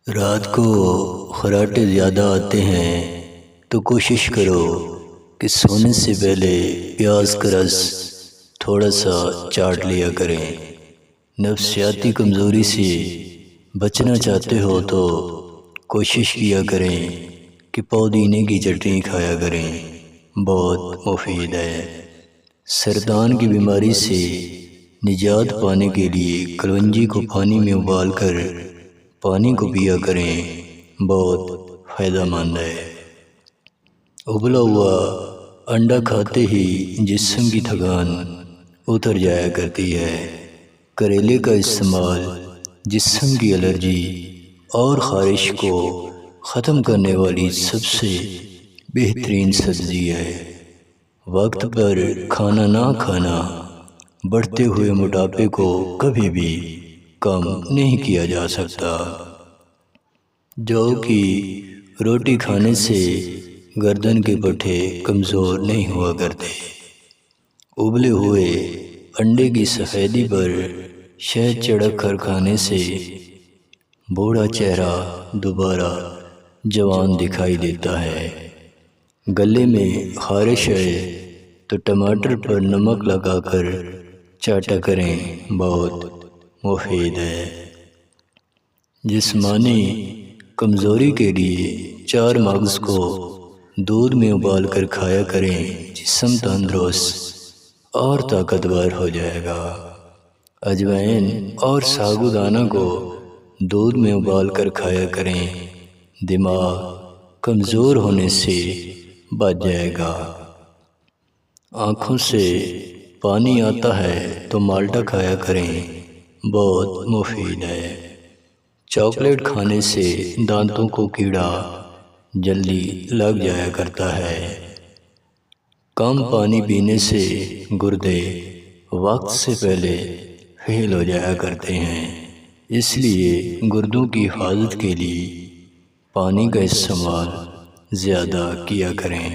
رات کو خراٹے زیادہ آتے ہیں تو کوشش کرو کہ سونے سے پہلے پیاز کا رس تھوڑا سا چاٹ لیا کریں۔ نفسیاتی کمزوری سے بچنا چاہتے ہو تو کوشش کیا کریں کہ پودینے کی چٹنی کھایا کریں، بہت مفید ہے۔ سرطان کی بیماری سے نجات پانے کے لیے کلونجی کو پانی میں ابال کر پانی کو پیا کریں، بہت فائدہ مند ہے۔ ابلا ہوا انڈا کھاتے ہی جسم کی تھکان اتر جایا کرتی ہے۔ کریلے کا استعمال جسم کی الرجی اور خارش کو ختم کرنے والی سب سے بہترین سبزی ہے۔ وقت پر کھانا نہ کھانا بڑھتے ہوئے موٹاپے کو کبھی بھی کم نہیں کیا جا سکتا۔ جو کہ روٹی کھانے سے گردن کے پٹھے کمزور نہیں ہوا کرتے۔ ابلے ہوئے انڈے کی سفیدی پر شہد چھڑک کر کھانے سے بوڑھا چہرہ دوبارہ جوان دکھائی دیتا ہے۔ گلے میں خارش ہے تو ٹماٹر پر نمک لگا کر چاٹا کریں، بہت مفید ہے۔ جسمانی کمزوری کے لیے 4 مغز کو دودھ میں ابال کر کھایا کریں، جسم تندرست اور طاقتور ہو جائے گا۔ اجوائن اور سابودانہ کو دودھ میں ابال کر کھایا کریں، دماغ کمزور ہونے سے بچ جائے گا۔ آنکھوں سے پانی آتا ہے تو مالٹا کھایا کریں، بہت مفید ہے۔ چاکلیٹ کھانے سے دانتوں کو کیڑا جلدی لگ جایا کرتا ہے۔ کم پانی پینے سے گردے وقت سے پہلے فیل ہو جایا کرتے ہیں، اس لیے گردوں کی حفاظت کے لیے پانی کا استعمال زیادہ کیا کریں۔